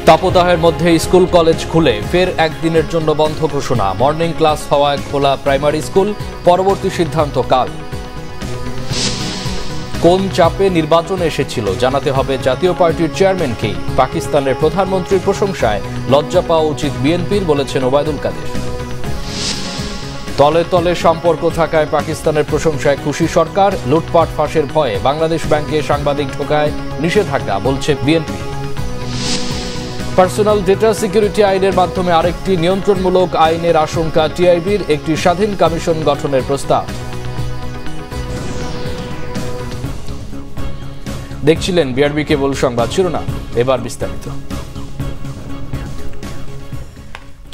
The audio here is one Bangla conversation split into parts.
তাপদাহের মধ্যে স্কুল কলেজ খুলে ফের একদিনের জন্য বন্ধ ঘোষণা। মর্নিং ক্লাস হওয়ায় খোলা প্রাইমারি স্কুল, পরবর্তী সিদ্ধান্ত কাল। কোন চাপে নির্বাচন এসেছিল জানাতে হবে জাতীয় পার্টির চেয়ারম্যানকেই। পাকিস্তানের প্রধানমন্ত্রীর প্রশংসায় লজ্জা পাওয়া উচিত বিএনপির, বলেছেন ওবায়দুল কাদের। তলে তলে সম্পর্ক থাকায় পাকিস্তানের প্রশংসায় খুশি সরকার। লুটপাট ফাঁসের ভয়ে বাংলাদেশ ব্যাংকে সাংবাদিক ঢোকায় নিষেধাজ্ঞা, বলছে বিএনপি। পার্সোনাল ডেটা সিকিউরিটি আইনের মাধ্যমে আরেকটি নিয়ন্ত্রণমূলক আইনের আশঙ্কা টিআইবির। একটি স্বাধীন কমিশন গঠনের প্রস্তাব। দেখছিলেন বিআরবি কেবল সংবাদ শিরোনাম, এবার বিস্তারিত।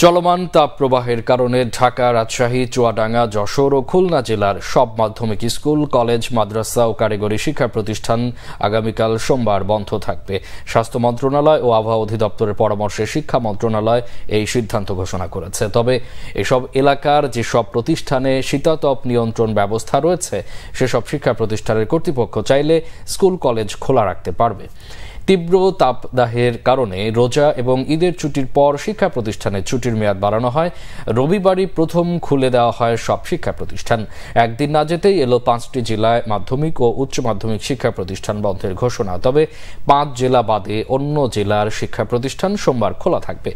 চলমান তাপ প্রবাহের কারণে ঢাকা, রাজশাহী, চুয়াডাঙ্গা, যশোর ও খুলনা জেলার সব মাধ্যমিক স্কুল, কলেজ, মাদ্রাসা ও কারিগরি শিক্ষা প্রতিষ্ঠান আগামীকাল সোমবার বন্ধ থাকবে। স্বাস্থ্য মন্ত্রণালয় ও আবহাওয়া অধিদপ্তরের পরামর্শে শিক্ষা মন্ত্রণালয় এই সিদ্ধান্ত ঘোষণা করেছে। তবে এসব এলাকার যেসব প্রতিষ্ঠানে শীতাতপ নিয়ন্ত্রণ ব্যবস্থা রয়েছে সেসব শিক্ষা প্রতিষ্ঠানের কর্তৃপক্ষ চাইলে স্কুল কলেজ খোলা রাখতে পারবে। তীব্র তাপদাহের কারণে রোজা এবং ঈদের ছুটির পর শিক্ষা প্রতিষ্ঠানের ছুটির মেয়াদ বাড়ানো হয়। রবিবারই প্রথম খুলে দেওয়া হয় সব শিক্ষা প্রতিষ্ঠান। একদিন না যেতেই এলো 5টি জেলায় মাধ্যমিক ও উচ্চ মাধ্যমিক শিক্ষা প্রতিষ্ঠান বন্ধের ঘোষণা। তবে 5 জেলা বাদে অন্য জেলার শিক্ষা প্রতিষ্ঠান সোমবার খোলা থাকবে।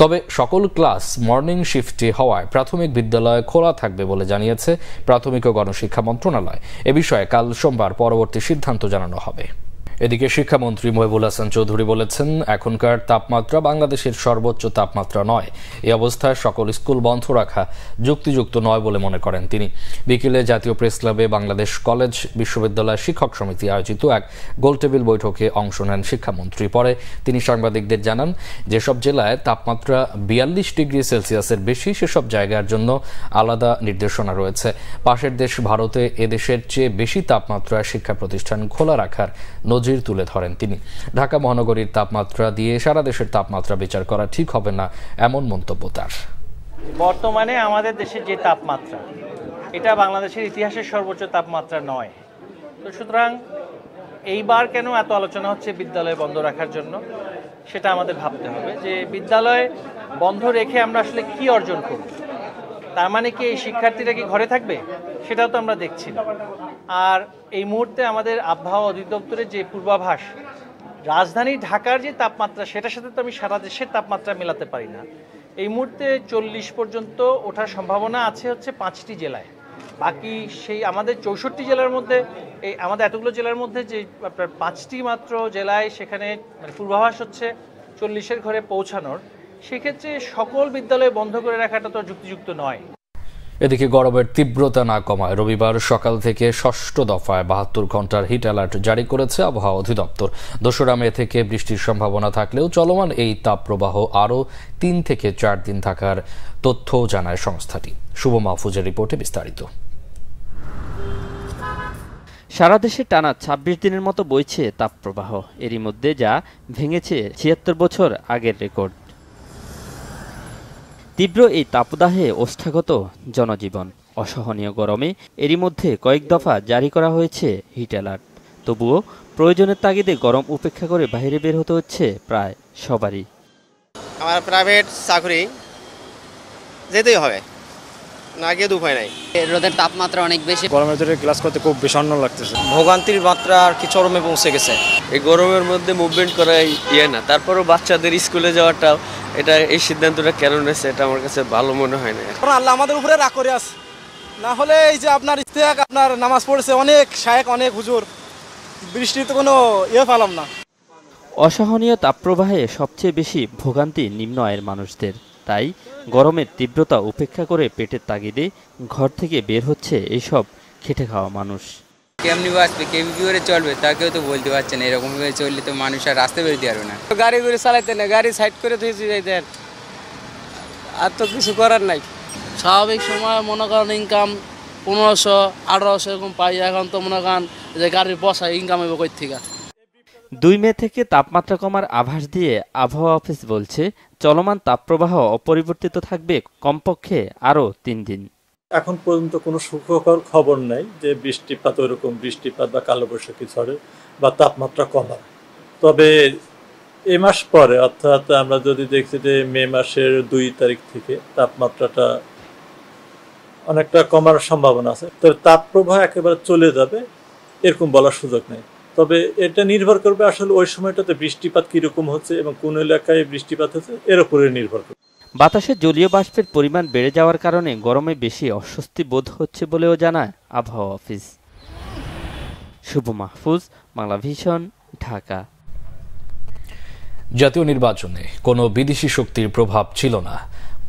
তবে সকল ক্লাস মর্নিং শিফটে হওয়ায় প্রাথমিক বিদ্যালয় খোলা থাকবে বলে জানিয়েছে প্রাথমিক ও গণশিক্ষা মন্ত্রণালয়। এ বিষয়ে কাল সোমবার পরবর্তী সিদ্ধান্ত জানানো হবে। এদিকে শিক্ষামন্ত্রী মহিবুল হাসান চৌধুরী বলেছেন, এখনকার তাপমাত্রা বাংলাদেশের সর্বোচ্চ তাপমাত্রা নয়। এই অবস্থায় সকল স্কুল বন্ধ রাখা যুক্তিযুক্ত নয় বলে মনে করেন তিনি। বিকেলে জাতীয় প্রেস ক্লাবে বাংলাদেশ কলেজ বিশ্ববিদ্যালয় শিক্ষক সমিতি আয়োজিত এক গোলটেবিল বৈঠকে অংশ নেন শিক্ষামন্ত্রী। পরে তিনি সাংবাদিকদের জানান, যেসব জেলায় তাপমাত্রা 42 ডিগ্রি সেলসিয়াসের বেশি সেসব জায়গার জন্য আলাদা নির্দেশনা রয়েছে। পাশের দেশ ভারতে এদেশের চেয়ে বেশি তাপমাত্রায় শিক্ষা প্রতিষ্ঠান খোলা রাখার নজির তুলে ধরেন তিনি। ঢাকা মহানগরীর তাপমাত্রা দিয়ে সারা দেশের তাপমাত্রা বিচার করা ঠিক হবে না, এমন মন্তব্য তার। বর্তমানে আমাদের দেশের যে তাপমাত্রা, এটা বাংলাদেশের ইতিহাসের সর্বোচ্চ তাপমাত্রা নয়। তো সুতরাং এইবার কেন এত আলোচনা হচ্ছে বিদ্যালয় বন্ধ রাখার জন্য, সেটা আমাদের ভাবতে হবে যে বিদ্যালয় বন্ধ রেখে আমরা আসলে কি অর্জন করব। তার মানে কি এই শিক্ষার্থীরা কি ঘরে থাকবে, সেটাও তো আমরা দেখছি না। আর এই মুহূর্তে আমাদের আবহাওয়া অধিদপ্তরের যে পূর্বাভাস, রাজধানী ঢাকার যে তাপমাত্রা সেটার সাথে তো আমি সারা দেশের তাপমাত্রা মেলাতে পারি না। এই মুহূর্তে 40 পর্যন্ত ওঠার সম্ভাবনা আছে হচ্ছে 5টি জেলায়। বাকি সেই আমাদের 64 জেলার মধ্যে, এই আমাদের এতগুলো জেলার মধ্যে যে আপনার 5টি মাত্র জেলায় সেখানে মানে পূর্বাভাস হচ্ছে 40-এর ঘরে পৌঁছানোর। সেক্ষেত্রে সকল বিদ্যালয় বন্ধ করে রাখাটা তো যুক্তিযুক্ত নয়। এদিকে গরমের তীব্রতা না কমায় রবিবার সকাল থেকে 6ষ্ঠ দফায় 72 ঘন্টার হিট অ্যালার্ট জারি করেছে আবহাওয়া অধিদপ্তর। 2রা মে থেকে বৃষ্টির সম্ভাবনা থাকলেও চলমান এই তাপপ্রবাহ আরও 3 থেকে 4 দিন থাকার তথ্যও জানায় সংস্থাটি। শুভ মাহফুজের রিপোর্টে বিস্তারিত। সারা দেশে টানা 26 দিনের মতো বইছে তাপপ্রবাহ। এরই মধ্যে যা ভেঙেছে 76 বছর আগের রেকর্ড। তীব্র এই তাপদাহে ওষ্ঠাগত জনজীবন, অসহনীয় গরমে এরই মধ্যে কয়েক দফা জারি করা হয়েছে হিট অ্যালার্ট। তবুও প্রয়োজনের তাগিদে গরম উপেক্ষা করে বাইরে বের হতে হচ্ছে প্রায় সবারই। আমার প্রাইভেট চাকরি, যেতেই হবে, না গিয়ে উপায় নাই। রোদের তাপমাত্রা অনেক বেশি, গরমের জন্য ক্লাস করতে খুব বিষণ্ণ লাগতেছে। ভোগান্তির মাত্রা আর কি চরমে পৌঁছে গেছে। এই গরমের মধ্যে মুভমেন্ট করাই না, তারপরও বাচ্চাদের স্কুলে যাওয়াটা, এটা এই সিদ্ধান্তটা কেন নিয়েছে এটা আমার কাছে ভালো মনে হয় না। কারণ আল্লাহ আমাদের উপরে রাগ করে আছে, না হলে এই যে আপনার ইস্তেহাক আপনার নামাজ পড়েছে অনেক শায়েখ, অনেক হুজুর, বৃষ্টির তো কোনো পেলাম না। অসহনীয় তাপপ্রবাহে সবচেয়ে বেশি ভোগান্তি নিম্ন আয়ের মানুষদের। তাই গরমের তীব্রতা উপেক্ষা করে পেটের তাগিদে ঘর থেকে বের হচ্ছে এইসব খেটে খাওয়া মানুষ। কেমনি বাঁচবে, কেমনি কি করে চলবে তাকেও তো বলতে পারছে না। এরকম ভাবে চললে তো মানুষ আর রাস্তায় বেরোতে পারবে না। গাড়ি করে চালাইতে না, গাড়ি সাইড করে ধুয়েছে যাইতেন, আর তো কিছু করার নাই। স্বাভাবিক সময় মনে করেন ইনকাম 1500-1800 এরকম পাই। এখন তো মনে করেন যে গাড়ির বসা ইনকাম হবে কই থেকে। 2 মে থেকে তাপমাত্রা কমার আভাস দিয়ে আবহাওয়া অফিস বলছে, চলমান তাপপ্রবাহ অপরিবর্তিত থাকবে কমপক্ষে আরও 3 দিন। এখন পর্যন্ত কোনো সুখকর খবর নাই যে বৃষ্টিপাত, ওরকম বৃষ্টিপাত বা কালবৈশাখী ঝড়ে বা তাপমাত্রা কমা। তবে এ মাস পরে, অর্থাৎ আমরা যদি দেখছি যে মে মাসের 2 তারিখ থেকে তাপমাত্রাটা অনেকটা কমার সম্ভাবনা আছে। তবে তাপপ্রবাহ একেবারে চলে যাবে এরকম বলার সুযোগ নেই। তবে এটা নির্ভর করবে আসলে ওই সময়টাতে বৃষ্টিপাত কিরকম হচ্ছে এবং কোন এলাকায় বৃষ্টিপাত হচ্ছে এর উপরে নির্ভর করবে। বাতাসে জলীয় বাষ্পের পরিমাণ বেড়ে যাওয়ার কারণে গরমে বেশি অস্বস্তি বোধ হচ্ছে বলেও জানায় আবহাওয়া অফিস। শুভ মাহফুজ, বাংলা ভিশন, ঢাকা। জাতীয় নির্বাচনে কোনো বিদেশি শক্তির প্রভাব ছিল না।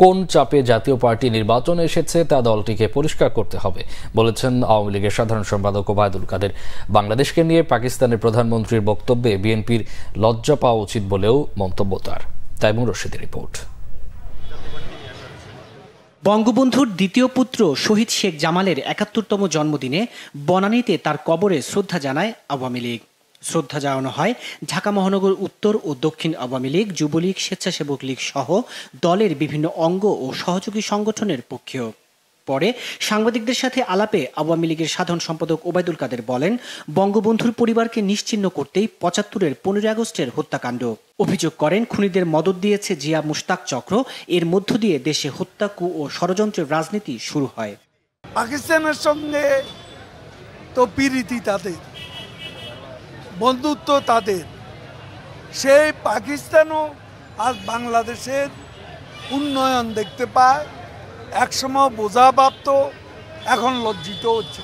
কোন চাপে জাতীয় পার্টি নির্বাচনে এসেছে তা দলটিকে পরিষ্কার করতে হবে বলেছেন আওয়ামী লীগের সাধারণ সম্পাদক ওবায়দুল কাদের। বাংলাদেশকে নিয়ে পাকিস্তানের প্রধানমন্ত্রীর বক্তব্যে বিএনপির লজ্জা পাওয়া উচিত বলেও মন্তব্য তার। তাইমুর রশিদের রিপোর্ট। বঙ্গবন্ধুর দ্বিতীয় পুত্র শহীদ শেখ জামালের ৭১তম জন্মদিনে বনানীতে তার কবরে শ্রদ্ধা জানায় আওয়ামী লীগ। শ্রদ্ধা জানানো হয় ঢাকা মহানগর উত্তর ও দক্ষিণ আওয়ামী লীগ, যুবলীগ, স্বেচ্ছাসেবক লীগ সহ দলের বিভিন্ন অঙ্গ ও সহযোগী সংগঠনের পক্ষেও। পরে সাংবাদিকদের সাথে আলাপে আওয়ামী লীগের সাধারণ সম্পাদক ওবায়দুল কাদের বলেন, বঙ্গবন্ধুর পরিবারকে নিশ্চিহ্ন করতেই ৭৫-এর ১৫ আগস্টের হত্যাকাণ্ড। অভিযোগ করেন খুনিদের মদদ দিয়েছে জিয়া মুশতাক চক্র। এর মধ্য দিয়ে দেশে হত্যা, কু ও ষড়যন্ত্রের রাজনীতি শুরু হয়। পাকিস্তানের সঙ্গে তো প্রীতি তাদের, বন্ধুত্ব তাদের। সেই পাকিস্তানও আজ বাংলাদেশের উন্নয়ন দেখতে পায়। একসময় বোঝা ভাবত, এখন লজ্জিত হচ্ছে।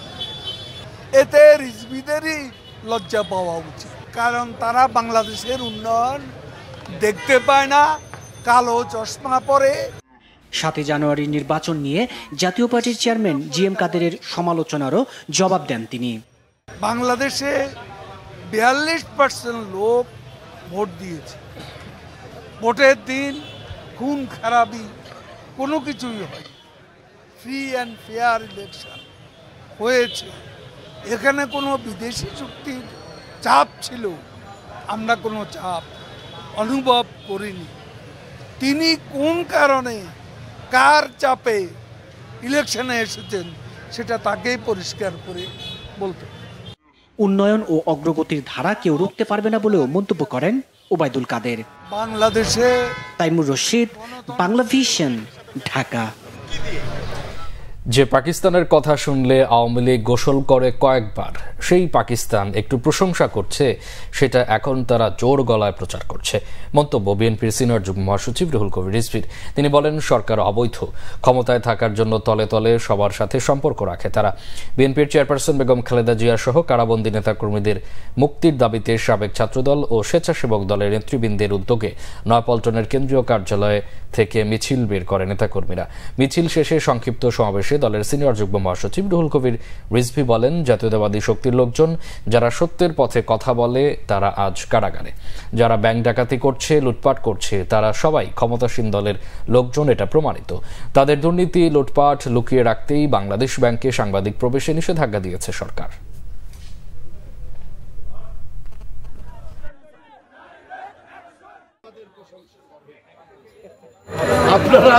এতে রিজভিদেরই লজ্জা পাওয়া উচিত, কারণ তারা বাংলাদেশের উন্নয়ন দেখতে পায় না, কালো চশমা পরে। ৭ জানুয়ারি নির্বাচন নিয়ে জাতীয় পার্টির চেয়ারম্যান জিএম কাদেরের সমালোচনারও জবাব দেন তিনি। বাংলাদেশে ৪২% লোক ভোট দিয়েছে। ভোটের দিন খুন খারাপি কোনো কিছুই হয়, ফ্রি অ্যান্ড ফেয়ার ইলেকশন হয়েছে। এখানে কোনো বিদেশি শক্তির চাপ ছিল, আমরা কোনো চাপ অনুভব করিনি। তিনি কোন কারণে, কার চাপে ইলেকশনে এসেছেন সেটা তাকেই পরিষ্কার করে বলতে। উন্নয়ন ও অগ্রগতির ধারা কেউ রুখতে পারবে না বলেও মন্তব্য করেন ওবায়দুল কাদের। বাংলাদেশে তাইমুর রশিদ, বাংলা ভিশন, ঢাকা। যে পাকিস্তানের কথা শুনলে আওয়ামী লীগ গোসল করে কয়েকবার, সেই পাকিস্তান একটু প্রশংসা করছে, সেটা এখন তারা জোর গলায় প্রচার করছে। মন্তব্য বিএনপির সিনিয়র যুগ্ম মহাসচিব রুহুল কবির রিজভীর। তিনি বলেন, সরকার অবৈধ, ক্ষমতায় থাকার জন্য তলে তলে সবার সাথে সম্পর্ক রাখে তারা। বিএনপির চেয়ারপারসন বেগম খালেদা জিয়া সহ কারাবন্দী নেতাকর্মীদের মুক্তির দাবিতে সাবেক ছাত্রদল ও স্বেচ্ছাসেবক দলের নেতৃবৃন্দের উদ্যোগে নয়াপল্টনের কেন্দ্রীয় কার্যালয় থেকে মিছিল বের করে নেতাকর্মীরা। মিছিল শেষে সংক্ষিপ্ত সমাবেশে দলের সিনিয়র যুগ্ম মহাসচিব রুহুল কবির রিজভী বলেন, জাতীয়তাবাদী শক্তির লোকজন যারা সত্যের পথে কথা বলে তারা আজ কারাগারে। যারা ব্যাংক ডাকাতি করছে, লুটপাট করছে, তারা সবাই ক্ষমতাসীন দলের লোকজন, এটা প্রমাণিত। তাদের দুর্নীতি, লুটপাট লুকিয়ে রাখতেই বাংলাদেশ ব্যাংকে সাংবাদিক প্রবেশে নিষেধাজ্ঞা দিয়েছে সরকার। আপনারা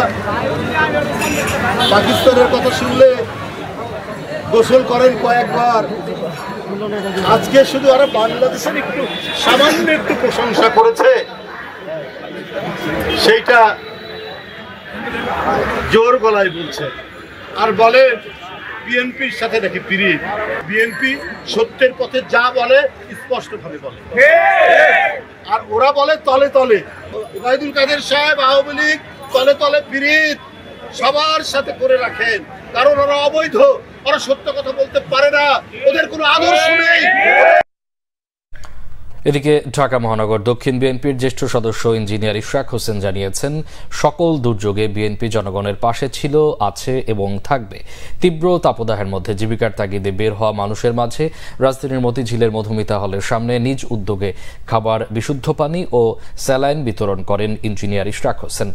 পাকিস্তানের কথা শুনলে গোসল করেন কয়েকবার, আজকে শুধু আরো বাংলাদেশের একটু সামান্য একটু প্রশংসা করেছে, সেইটা জোর গলায় বলছে। আর বলে বিএনপির সাথে নাকি পিরিত। বিএনপি সত্যের পথে যা বলে স্পষ্টভাবে বলে, আর ওরা বলে তলে তলে। ওবায়দুল কাদের সাহেব আওয়ামী লীগ তলে তলে পিরিত সবার সাথে করে রাখেন, কারণ ওরা অবৈধ, ওরা সত্য কথা বলতে পারে না, ওদের কোনো আদর্শ নেই। এদিকে ঢাকা মহানগর দক্ষিণ বিএনপির জ্যেষ্ঠ সদস্য ইঞ্জিনিয়ার ইশরাক হোসেন জানিয়েছেন, সকল দুর্যোগে বিএনপি জনগণের পাশে ছিল, আছে এবং থাকবে। তীব্র তাপদাহের মধ্যে জীবিকার তাগিদে বের হওয়া মানুষের মাঝে রাজধানীর মতিঝিলের মধুমিতা হলের সামনে নিজ উদ্যোগে খাবার, বিশুদ্ধ পানি ও স্যালাইন বিতরণ করেন ইঞ্জিনিয়ার ইশরাক হোসেন।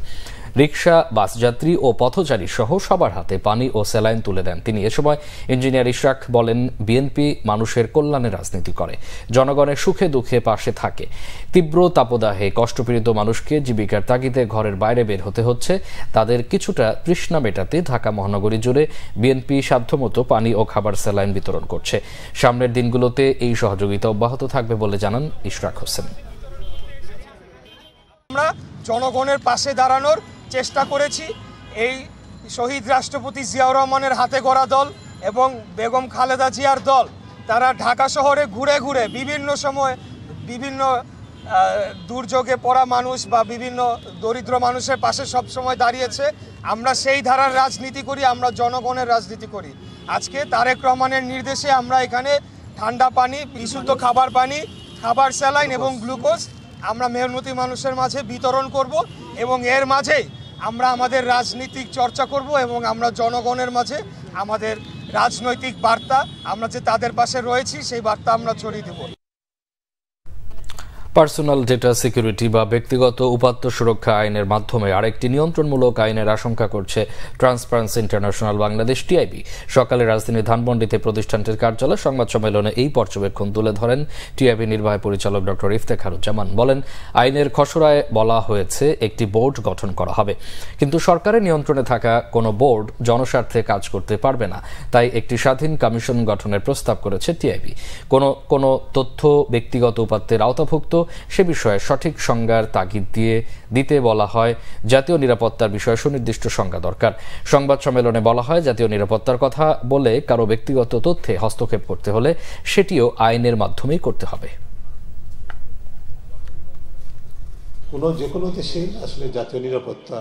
রিকশা, বাসযাত্রী ও পথচারী সহ সবার হাতে পানি ও স্যালাইন তুলে দেন তিনি। এ সময় ইঞ্জিনিয়ার ইশরাক বলেন, বিএনপি মানুষের কল্যাণে রাজনীতি করে, জনগণের সুখে দুঃখে পাশে থাকে। তীব্র তাপদাহে কষ্টপীড়িত মানুষকে জীবিকার তাগিদে ঘরের বাইরে বের হতে হচ্ছে। তাদের কিছুটা তৃষ্ণা মেটাতে ঢাকা মহানগরী জুড়ে বিএনপি সাধ্যমতো পানি ও খাবার, স্যালাইন বিতরণ করছে। সামনের দিনগুলোতে এই সহযোগিতা অব্যাহত থাকবে বলে জানান ইশরাক হোসেন। আমরা জনগণের পাশে দাঁড়ানোর চেষ্টা করেছি। এই শহীদ রাষ্ট্রপতি জিয়াউর রহমানের হাতে গড়া দল এবং বেগম খালেদা জিয়ার দল তারা ঢাকা শহরে ঘুরে ঘুরে বিভিন্ন সময় বিভিন্ন দুর্যোগে পড়া মানুষ বা বিভিন্ন দরিদ্র মানুষের পাশে সব সময় দাঁড়িয়েছে। আমরা সেই ধারার রাজনীতি করি, আমরা জনগণের রাজনীতি করি। আজকে তারেক রহমানের নির্দেশে আমরা এখানে ঠান্ডা পানি, বিশুদ্ধ খাবার পানি, খাবার স্যালাইন এবং গ্লুকোজ আমরা মেহনতি মানুষের মাঝে বিতরণ করব এবং এর মাঝেই আমরা আমাদের রাজনীতিক চর্চা করব এবং আমরা জনগণের মাঝে আমাদের রাজনৈতিক বার্তা, আমরা যে তাদের পাশে রয়েছি সেই বার্তা আমরা ছড়িয়ে দেব। পার্সোনাল ডেটা সিকিউরিটি বা ব্যক্তিগত উপাত্ত সুরক্ষা আইনের মাধ্যমে আরেকটি নিয়ন্ত্রণমূলক আইনের আশঙ্কা করছে ট্রান্সপারেন্সি ইন্টারন্যাশনাল বাংলাদেশ টিআইবি। সকালে রাজধানীর ধানমন্ডিতে প্রতিষ্ঠানটির কার্যালয়ে সংবাদ সম্মেলনে এই পর্যবেক্ষণ তুলে ধরেন টিআইবি নির্বাহী পরিচালক ডক্টর ইফতেখারুজ্জামান। বলেন, আইনের খসড়ায় বলা হয়েছে একটি বোর্ড গঠন করা হবে, কিন্তু সরকারের নিয়ন্ত্রণে থাকা কোনো বোর্ড জনস্বার্থে কাজ করতে পারবে না। তাই একটি স্বাধীন কমিশন গঠনের প্রস্তাব করেছে টিআইবি। কোনো তথ্য ব্যক্তিগত উপাত্তের আওতাভুক্ত সে বিষয়ে সঠিক সংজ্ঞার তাগিদ দিতে বলা হয়। জাতীয় নিরাপত্তার বিষয়ে সুনির্দিষ্ট সংজ্ঞা দরকার। সংবাদ সম্মেলনে বলা হয়, জাতীয় নিরাপত্তার কথা বলে কারো ব্যক্তিগত তথ্যে হস্তক্ষেপ করতে হলে সেটিও আইনের মাধ্যমেই করতে হবে। যে কোনো দেশে আসলে জাতীয় নিরাপত্তা,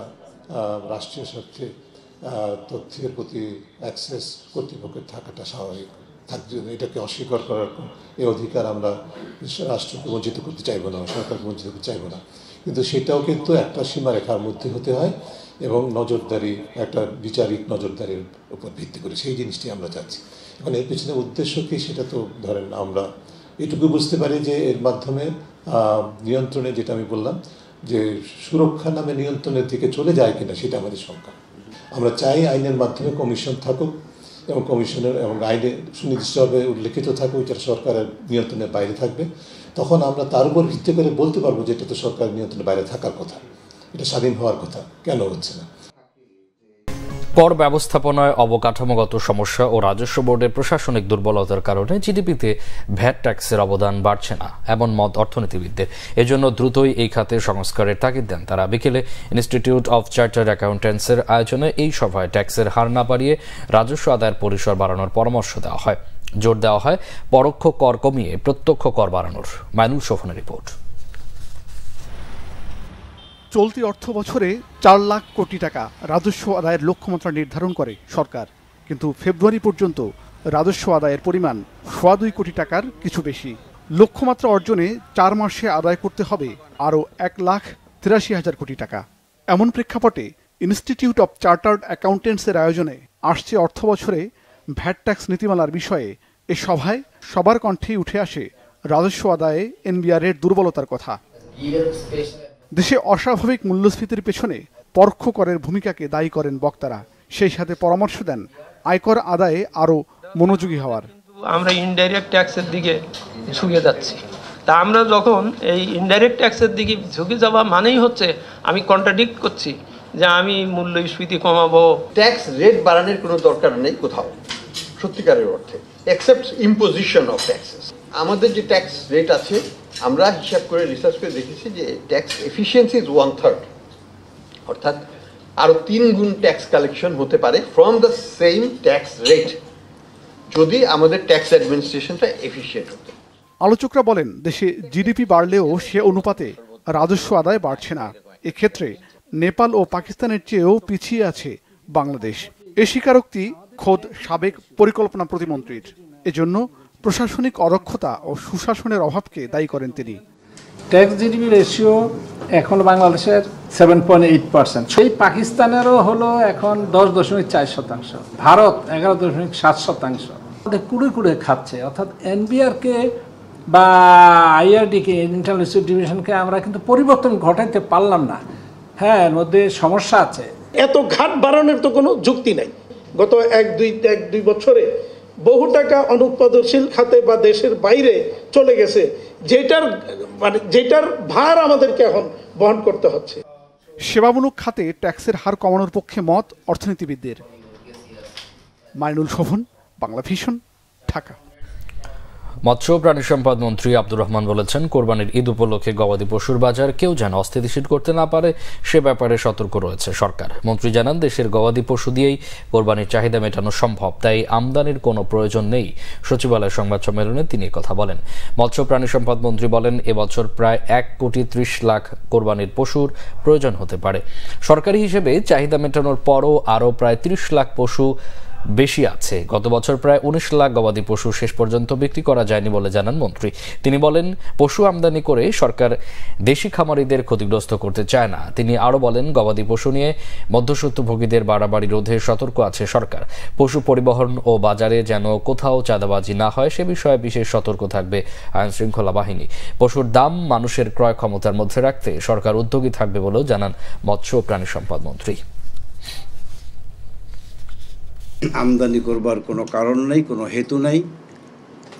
রাষ্ট্রীয় স্বার্থে তথ্যের প্রতি অ্যাক্সেস কর্তৃপক্ষের থাকাটা স্বাভাবিক। এটাকে অস্বীকার করার এই অধিকার আমরা রাষ্ট্রকে বঞ্চিত করতে চাইব না, সরকারকে বঞ্চিত করতে চাইব না। কিন্তু সেটাও কিন্তু একটা সীমারেখার মধ্যে হতে হয় এবং নজরদারি, একটা বিচারিক নজরদারির উপর ভিত্তি করে সেই জিনিসটি আমরা চাচ্ছি। এখন এর পেছনে উদ্দেশ্য কি সেটা তো ধরেন আমরা এটুকু বুঝতে পারি যে এর মাধ্যমে নিয়ন্ত্রণে, যেটা আমি বললাম যে সুরক্ষা নামে নিয়ন্ত্রণের দিকে চলে যায় কিনা সেটা আমাদের শঙ্কা। আমরা চাই আইনের মাধ্যমে কমিশন থাকুক এবং কমিশনের এবং আইনে সুনির্দিষ্টভাবে উল্লেখিত থাকুক যেটা সরকারের নিয়ন্ত্রণের বাইরে থাকবে। তখন আমরা তার উপর ভিত্তি করে বলতে পারবো যে এটা তো সরকারের নিয়ন্ত্রণের বাইরে থাকার কথা, এটা স্বাধীন হওয়ার কথা, কেন হচ্ছে না। কর ব্যবস্থাপনায় অবকাঠামোগত সমস্যা ও রাজস্ব বোর্ডের প্রশাসনিক দুর্বলতার কারণে জিডিপিতে ভ্যাট ট্যাক্সের অবদান বাড়ছে না, এমন মত অর্থনীতিবিদদের। এজন্য দ্রুতই এই খাতে সংস্কারের তাগিদ দেন তারা। বিকেলে ইনস্টিটিউট অব চার্টার্ড অ্যাকাউন্ট্যান্টসের আয়োজনে এই সভায় ট্যাক্সের হার না বাড়িয়ে রাজস্ব আদায়ের পরিসর বাড়ানোর পরামর্শ দেওয়া হয়। জোর দেওয়া হয় পরোক্ষ কর কমিয়ে প্রত্যক্ষ কর বাড়ানোর। মাইনুল শোভনের রিপোর্ট। চলতি অর্থ বছরে 4 লাখ কোটি টাকা রাজস্ব আদায়ের লক্ষ্যমাত্রা নির্ধারণ করে সরকার, কিন্তু ফেব্রুয়ারি পর্যন্ত রাজস্ব আদায়ের পরিমাণ 2.25 কোটি টাকার কিছু বেশি। লক্ষ্যমাত্রা অর্জনে 4 মাসে আদায় করতে হবে আরও 1,83,000 কোটি টাকা। এমন প্রেক্ষাপটে ইনস্টিটিউট অব চার্টার্ড অ্যাকাউন্ট্যান্টসের আয়োজনে আসছে অর্থ বছরে ভ্যাট ট্যাক্স নীতিমালার বিষয়ে এ সভায় সবার কণ্ঠেই উঠে আসে রাজস্ব আদায়ে এনবিআরের দুর্বলতার কথা। দেশে অস্বাভাবিক মূল্যস্ফীতির পেছনে পরোক্ষ করের ভূমিকাকে দায়ী করেন বক্তারা। সেই সাথে পরামর্শ দেন আয়কর আদায়ে আরও মনোযোগী হওয়ার। আমরা ইনডাইরেক্ট ট্যাক্সের দিকে ঝুঁকে যাচ্ছি। তা আমরা যখন এই ইনডাইরেক্ট ট্যাক্সের দিকে ঝুঁকে যাওয়া মানেই হচ্ছে আমি কন্ট্রাডিক্ট করছি যে আমি মূল্যস্ফীতি কমাবো। ট্যাক্স রেট বাড়ানোর কোনো দরকার নেই কোথাও সত্যিকারের অর্থে, এক্সেপ্ট ইম্পোজিশন অফ ট্যাক্সেস। আমাদের যে ট্যাক্স রেট আছে আমরা হিসাব করে রিসার্চ করে দেখেছি যে ট্যাক্স এফিসিয়েন্সি ইজ 1/3, অর্থাৎ আরও 3 গুণ ট্যাক্স কালেকশন হতে পারে from the same tax rate যদি আমাদের ট্যাক্স অ্যাডমিনিস্ট্রেশনটা এফিসিয়েন্ট হতো। আলোচকরা বলেন, দেশে জিডিপি বাড়লেও সে অনুপাতে রাজস্ব আদায় বাড়ছে না। এক্ষেত্রে নেপাল ও পাকিস্তানের চেয়েও পিছিয়ে আছে বাংলাদেশ। এ স্বীকারোক্তি খোদ সাবেক পরিকল্পনা প্রতিমন্ত্রীর। এজন্য প্রশাসনিক অদক্ষতা ও সুশাসনের অভাবকে দায়ী করেন তিনি। ট্যাক্স জিডিপি রেশিও এখন বাংলাদেশের 7.8%, সেই পাকিস্তানেরও হলো এখন 10.4%, ভারত 11.7%। আমাদের কুড়ে খাচ্ছে, অর্থাৎ এনবিআরকে বা আইআরডিকে, ইন্টারনাল রিসোর্স ডিভিশনকে আমরা কিন্তু পরিবর্তন ঘটাইতে পারলাম না। হ্যাঁ, এর মধ্যে সমস্যা আছে। এত ঘাট বাড়ানোর তো কোনো যুক্তি নাই। গত এক দুই বছরে বহু টাকা অনুৎপাদনশীল খাতে বা দেশের বাইরে চলে গেছে, যেটার ভার আমাদেরকে এখন বহন করতে হচ্ছে। সেবামূলক খাতে ট্যাক্সের হার কমানোর পক্ষে মত অর্থনীতিবিদদের। মাইনুল শোভন, বাংলা ভিশন, ঢাকা। মৎস্য ও প্রাণী সম্পদ মন্ত্রী আব্দুর রহমান বলেছেন, কোরবানির ঈদ উপলক্ষে গবাদি পশুর বাজার কেউ যেন অস্থিতিশীল করতে না পারে সে ব্যাপারে সতর্ক রয়েছে সরকার। মন্ত্রী জানান, দেশের গবাদি পশু দিয়েই কোরবানির চাহিদা মেটানো সম্ভব, তাই আমদানির কোনো প্রয়োজন নেই। সচিবালয় সংবাদ সম্মেলনে তিনি কথা বলেন। মৎস্য প্রাণী সম্পদ মন্ত্রী বলেন, এবছর প্রায় 1,30,00,000 কোরবানির পশুর প্রয়োজন হতে পারে। সরকারি হিসেবে চাহিদা মেটানোর পরও আরও প্রায় 30 লাখ পশু বেশি আছে। গত বছর প্রায় 19 লাখ গবাদি পশু শেষ পর্যন্ত বিক্রি করা যায়নি বলে জানান মন্ত্রী। তিনি বলেন, পশু আমদানি করে সরকার দেশি খামারিদের ক্ষতিগ্রস্ত করতে চায় না। তিনি আরও বলেন, গবাদি পশু নিয়ে মধ্যস্বত্বভোগীদের বাড়াবাড়ি রোধে সতর্ক আছে সরকার। পশু পরিবহন ও বাজারে যেন কোথাও চাঁদাবাজি না হয় সে বিষয়ে বিশেষ সতর্ক থাকবে আইন শৃঙ্খলা বাহিনী। পশুর দাম মানুষের ক্রয় ক্ষমতার মধ্যে রাখতে সরকার উদ্যোগী থাকবে বলেও জানান মৎস্য ও প্রাণী সম্পদ মন্ত্রী। আমদানি করবার কোনো কারণ নেই, কোনো হেতু নেই।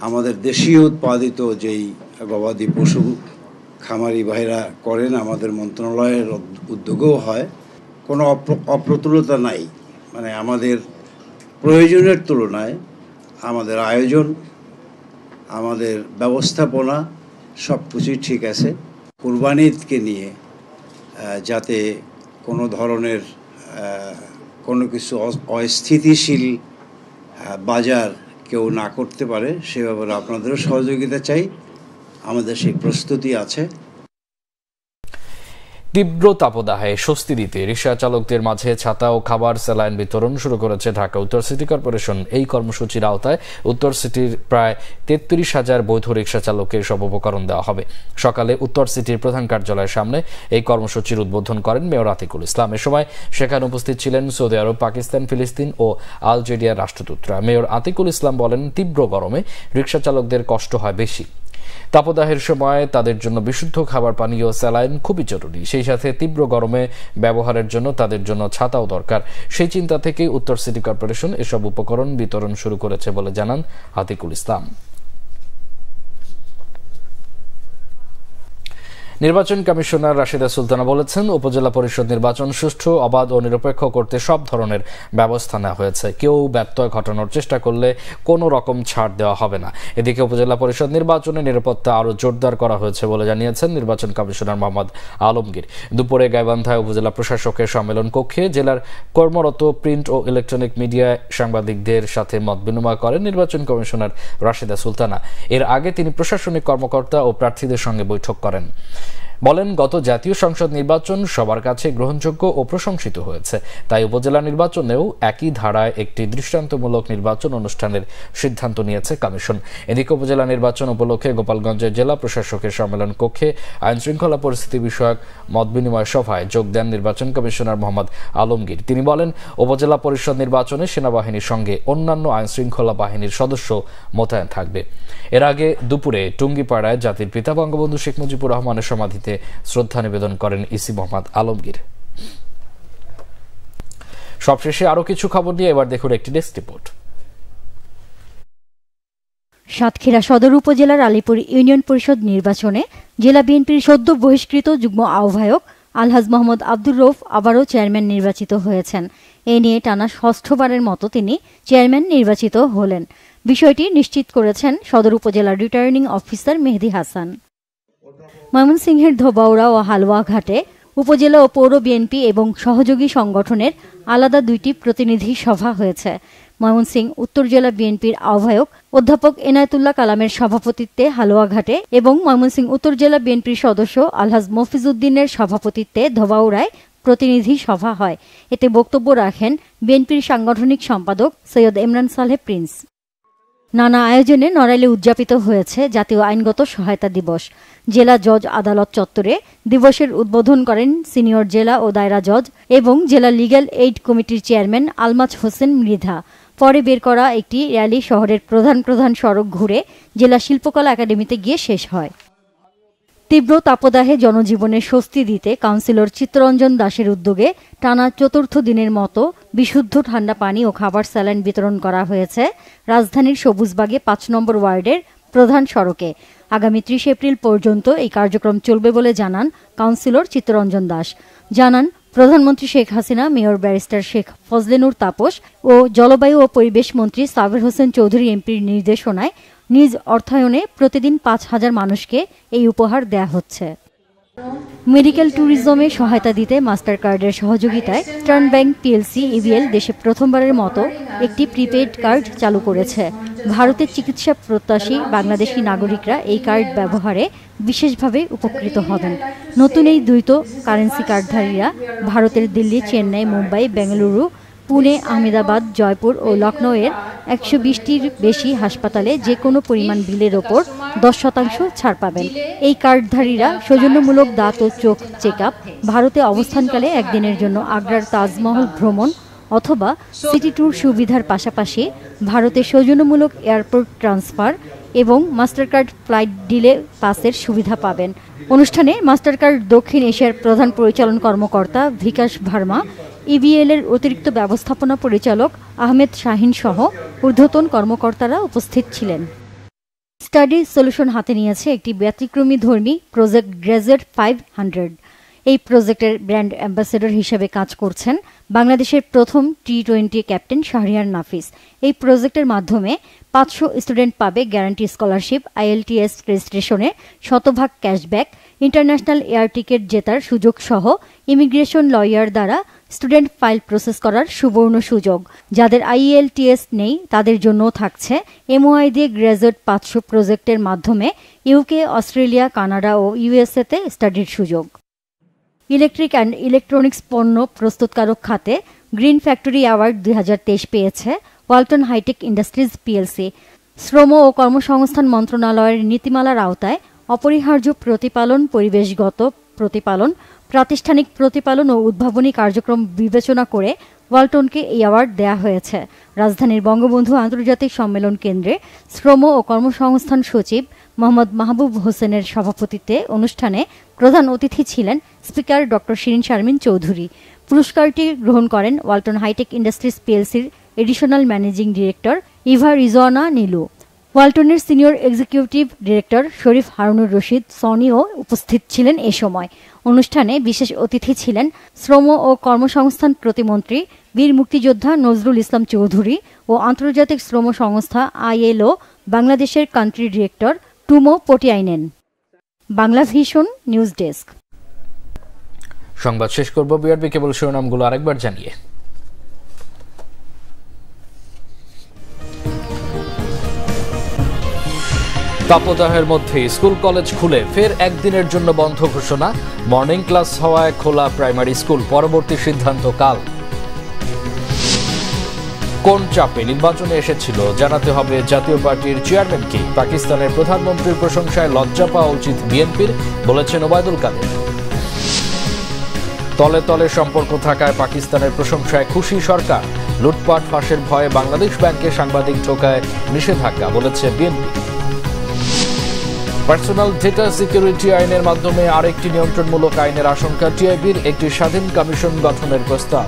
আমাদের দেশীয় উৎপাদিত যেই গবাদি পশু খামারি ভাইরা করেন, আমাদের মন্ত্রণালয়ের উদ্যোগেও হয়, কোনো অপ্রতুলতা নাই। মানে আমাদের প্রয়োজনের তুলনায় আমাদের আয়োজন, আমাদের ব্যবস্থাপনা সব কিছুই ঠিক আছে। কুরবানি ঈদকে নিয়ে যাতে কোনো ধরনের কোনো কিছু অস্থিতিশীল বাজার কেউ না করতে পারে সে ব্যাপারে আপনাদেরও সহযোগিতা চাই। আমাদের সেই প্রস্তুতি আছে। তীব্র তাপদাহে স্বস্তি দিতে রিক্সা চালকদের মাঝে ছাতা ও খাবার স্যালাইন বিতরণ শুরু করেছে ঢাকা উত্তর সিটি কর্পোরেশন। এই কর্মসূচির আওতায় উত্তর সিটির প্রায় 33,000 বৈধ রিক্সা চালককে সব উপকরণ দেওয়া হবে। সকালে উত্তর সিটির প্রধান কার্যালয়ের সামনে এই কর্মসূচির উদ্বোধন করেন মেয়র আতিকুল ইসলাম। এ সময় সেখানে উপস্থিত ছিলেন সৌদি আরব, পাকিস্তান, ফিলিস্তিন ও আলজেরিয়ার রাষ্ট্রদূতরা। মেয়র আতিকুল ইসলাম বলেন, তীব্র গরমে রিক্সা চালকদের কষ্ট হয় বেশি। তাপদাহের সময় তাদের জন্য বিশুদ্ধ খাবার, পানি ও স্যালাইন খুবই জরুরি। সেই সাথে তীব্র গরমে ব্যবহারের জন্য তাদের জন্য ছাতাও দরকার। সেই চিন্তা থেকেই উত্তর সিটি কর্পোরেশন এসব উপকরণ বিতরণ শুরু করেছে বলে জানান আতিকুল ইসলাম। নির্বাচন কমিশনার রাশিদা সুলতানা বলেছেন, উপজেলা পরিষদ নির্বাচন সুষ্ঠু, অবাধ ও নিরপেক্ষ করতে সব ধরনের ব্যবস্থা নেওয়া হয়েছে। কেউ ব্যত্যয় ঘটানোর চেষ্টা করলে কোনো রকম ছাড় দেওয়া হবে না। এদিকে উপজেলা পরিষদ নির্বাচনে নিরাপত্তা আরও জোরদার করা হয়েছে বলে জানিয়েছেন নির্বাচন কমিশনার মোহাম্মদ আলমগীর। দুপুরে গাইবান্ধায় উপজেলা প্রশাসকের সম্মেলন কক্ষে জেলার কর্মরত প্রিন্ট ও ইলেকট্রনিক মিডিয়া সাংবাদিকদের সাথে মত বিনিময় করেন নির্বাচন কমিশনার রাশিদা সুলতানা। এর আগে তিনি প্রশাসনিক কর্মকর্তা ও প্রার্থীদের সঙ্গে বৈঠক করেন। বলেন, গত জাতীয় সংসদ নির্বাচন সবার কাছে গ্রহণযোগ্য ও প্রশংসিত হয়েছে, তাই উপজেলা নির্বাচনেও একই ধারায় একটি দৃষ্টান্তমূলক নির্বাচন অনুষ্ঠানের সিদ্ধান্ত নিয়েছে কমিশন। এদিকে উপজেলা নির্বাচন উপলক্ষে গোপালগঞ্জের জেলা প্রশাসকের সম্মেলন কক্ষে আইন শৃঙ্খলা পরিস্থিতি বিষয়ক মত বিনিময় সভায় যোগ দেন নির্বাচন কমিশনার মোহাম্মদ আলমগীর। তিনি বলেন, উপজেলা পরিষদ নির্বাচনে সেনাবাহিনীর সঙ্গে অন্যান্য আইন শৃঙ্খলা বাহিনীর সদস্য মোতায়েন থাকবে। এর আগে দুপুরে টুঙ্গিপাড়ায় জাতির পিতা বঙ্গবন্ধু শেখ মুজিবুর রহমানের সমাধিতে শ্রদ্ধা নিবেদন করেন ইসি মোহাম্মদ আলমগীর। সবশেষে আরো কিছু খবর নিয়ে এবার দেখুন একটি ডেস্ক রিপোর্ট। সাতক্ষীরা সদর উপজেলার আলীপুর ইউনিয়ন পরিষদ নির্বাচনে জেলা বিএনপির সদ্য বহিষ্কৃত যুগ্ম আহ্বায়ক আলহাজ মোহাম্মদ আব্দুর রউফ আবারও চেয়ারম্যান নির্বাচিত হয়েছেন। এ নিয়ে টানা ষষ্ঠবারের মতো তিনি চেয়ারম্যান নির্বাচিত হলেন। বিষয়টি নিশ্চিত করেছেন সদর উপজেলার রিটার্নিং অফিসার মেহেদী হাসান। ময়মনসিংহের ধোবাউড়া ও হালুয়াঘাটে উপজেলা ও পৌর বিএনপি এবং সহযোগী সংগঠনের আলাদা দুইটি প্রতিনিধি সভা হয়েছে। ময়মনসিংহ উত্তর জেলা বিএনপির আহ্বায়ক অধ্যাপক এনায়েতুল্লাহ কালামের সভাপতিত্বে হালুয়াঘাটে এবং ময়মনসিংহ উত্তর জেলা বিএনপির সদস্য আলহাজ মফিজউদ্দিনের সভাপতিত্বে ধোবাউড়ায় প্রতিনিধি সভা হয়। এতে বক্তব্য রাখেন বিএনপির সাংগঠনিক সম্পাদক সৈয়দ ইমরান সালেহ প্রিন্স। নানা আয়োজনে নড়াইলে উদযাপিত হয়েছে জাতীয় আইনগত সহায়তা দিবস। জেলা জজ আদালত চত্বরে দিবসের উদ্বোধন করেন সিনিয়র জেলা ও দায়রা জজ এবং জেলা লিগ্যাল এইড কমিটির চেয়ারম্যান আলমাজ হোসেন মৃধা। পরে বের করা একটি র্যালি শহরের প্রধান সড়ক ঘুরে জেলা শিল্পকলা একাডেমিতে গিয়ে শেষ হয়। তীব্র তাপদাহে জনজীবনে স্বস্তি দিতে কাউন্সিলর চিত্তরঞ্জন দাসের উদ্যোগে টানা চতুর্থ দিনের মতো বিশুদ্ধ ঠান্ডা পানি ও খাবার স্যালাইন বিতরণ করা হয়েছে রাজধানীর সবুজবাগে ৫ নম্বর ওয়ার্ডের প্রধান সড়কে। আগামী ৩০ এপ্রিল পর্যন্ত এই কার্যক্রম চলবে বলে জানান কাউন্সিলর চিত্তরঞ্জন দাস। জানান, প্রধানমন্ত্রী শেখ হাসিনা, মেয়র ব্যারিস্টার শেখ ফজলে নূর তাপস ও জলবায়ু ও পরিবেশ মন্ত্রী সাবের হোসেন চৌধুরী এমপির নির্দেশনায় নিজ অর্থায়নে প্রতিদিন 5,000 মানুষকে এই উপহার দেয়া হচ্ছে। মেডিকেল ট্যুরিজমে সহায়তা দিতে মাস্টার কার্ডের সহযোগিতায় ইস্টার্ন ব্যাংক পিএলসি ইবিএল দেশে প্রথমবারের মতো একটি প্রিপেইড কার্ড চালু করেছে। ভারতের চিকিৎসা প্রত্যাশী বাংলাদেশি নাগরিকরা এই কার্ড ব্যবহারে বিশেষভাবে উপকৃত হবেন। নতুন এই দ্বৈত কারেন্সি কার্ডধারীরা ভারতের দিল্লি, চেন্নাই, মুম্বাই, বেঙ্গালুরু, পুনে, আহমেদাবাদ, জয়পুর ও লখনৌয়ের 120টির বেশি হাসপাতালে যে কোনো পরিমাণ বিলের ওপর 10% ছাড় পাবেন। এই কার্ডধারীরা সৌজন্যমূলক দাঁত ও চোখ চেক আপ, ভারতে অবস্থানকালে একদিনের জন্য আগ্রার তাজমহল ভ্রমণ অথবা সিটি ট্যুর সুবিধার পাশাপাশি ভারতে সৌজন্যমূলক এয়ারপোর্ট ট্রান্সফার এবং মাস্টারকার্ড ফ্লাইট ডিলে পাসের সুবিধা পাবেন। অনুষ্ঠানে মাস্টারকার্ড দক্ষিণ এশিয়ার প্রধান পরিচালন কর্মকর্তা বিকাশ ভার্মা, ইবিএল এর অতিরিক্ত ব্যবস্থাপনা পরিচালক আহমেদ শাহিন সহ ঊর্ধ্বতন কর্মকর্তারা উপস্থিত ছিলেন। স্টাডি সলিউশন হাতে নিয়েছে একটি ব্যতিক্রমী ধর্মী প্রজেক্ট গ্র্যাজুয়েট 500। এই প্রজেক্টের ব্র্যান্ড অ্যাম্বাসেডর হিসেবে কাজ করছেন বাংলাদেশের প্রথম T20 ক্যাপ্টেন শাহরিয়ার নাফিস। এই প্রজেক্টের মাধ্যমে 500 স্টুডেন্ট পাবে guarantee scholarship, IELTS রেজিস্ট্রেশনে 100% cashback, international air ticket জেতার সুযোগ সহ ইমিগ্রেশন লয়ার দ্বারা স্টুডেন্ট ফাইল প্রসেস করার সুবর্ণ সুযোগ। যাদের IELTS নেই তাদের জন্যও থাকছে MOI দিয়ে গ্র্যাজুয়েট 500 প্রজেক্টের মাধ্যমে UK, অস্ট্রেলিয়া, কানাডা ও USA-তে স্টাডির সুযোগ। ইলেকট্রিক অ্যান্ড ইলেকট্রনিক্স পণ্য প্রস্তুতকারক খাতে গ্রিন ফ্যাক্টরি অ্যাওয়ার্ড 2023 পেয়েছে ওয়ালটন হাইটেক ইন্ডাস্ট্রিজ পিএলসি। শ্রম ও কর্মসংস্থান মন্ত্রণালয়ের নীতিমালার আওতায় অপরিহার্য প্রতিপালন, পরিবেশগত প্রতিপালন, প্রাতিষ্ঠানিক প্রতিপালন ও উদ্ভাবনী কার্যক্রম বিবেচনা করে ওয়ালটনকে এই অ্যাওয়ার্ড দেয়া হয়েছে। রাজধানীর বঙ্গবন্ধু আন্তর্জাতিক সম্মেলন কেন্দ্রে শ্রম ও কর্মসংস্থান সচিব মোহাম্মদ মাহবুব হোসেনের সভাপতিত্বে অনুষ্ঠানে প্রধান অতিথি ছিলেন স্পিকার ডক্টর শিরিন শারমিন চৌধুরী। পুরস্কারটি গ্রহণ করেন ওয়ালটন হাইটেক ইন্ডাস্ট্রিজ পিএলসির additional managing director Eva Rizwana Nilu. ওয়ালটনের senior executive director Sharif Harunur Rashid সনিও উপস্থিত ছিলেন এ সময়। অনুষ্ঠানে বিশেষ অতিথি ছিলেন শ্রম ও কর্মসংস্থান প্রতিমন্ত্রী বীর মুক্তিযোদ্ধা নজরুল ইসলাম চৌধুরী ও আন্তর্জাতিক শ্রম সংস্থা ILO বাংলাদেশের country director Tuomo Poutiainen. Bangla vision news desk. সংবাদ শেষ করব বিআরবি কেবল শিরোনামগুলো আরেকবার জানিয়ে। তাপদাহের মধ্যে স্কুল কলেজ খুলে ফের একদিনের জন্য বন্ধ ঘোষণা। মর্নিং ক্লাস হওয়ায় খোলা প্রাইমারি স্কুল, পরবর্তী সিদ্ধান্ত কাল। কোন চাপে নির্বাচনে এসেছিল জানাতে হবে জাতীয় পার্টির চেয়ারম্যানকে। পাকিস্তানের প্রধানমন্ত্রীর প্রশংসায় লজ্জা পাওয়া উচিত বিএনপির, বলেছেন ওবায়দুল কাদের। তলে তলে সম্পর্ক থাকায় পাকিস্তানের প্রশংসায় খুশি সরকার। লুটপাট ফাঁসের ভয়ে বাংলাদেশ ব্যাংকে সাংবাদিক ঢোকায় নিষেধাজ্ঞা, বলেছে বিএনপি। পার্সোনাল ডেটা সিকিউরিটি আইনের মাধ্যমে আরেকটি নিয়ন্ত্রণমূলক আইনের আশঙ্কা টিআইবির, একটি স্বাধীন কমিশন গঠনের প্রস্তাব।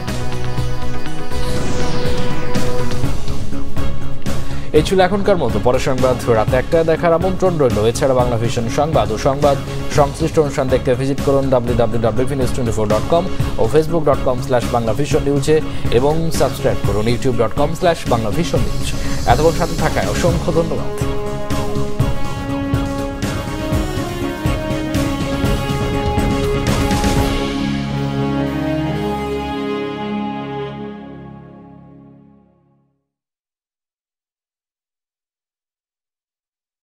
এই ছিল এখনকার মতো। পরে সংবাদ রাত 1টায় দেখার আমন্ত্রণ রইল। এছাড়া বাংলা ভিশন সংবাদ ও সংবাদ সংশ্লিষ্ট অনুষ্ঠান দেখতে ভিজিট করুন www.news24.com ও facebook.com/banglavisionnews এবং সাবস্ক্রাইব করুন youtube.com/banglavisionnews। এতক্ষণ সাথে থাকায় অসংখ্য ধন্যবাদ।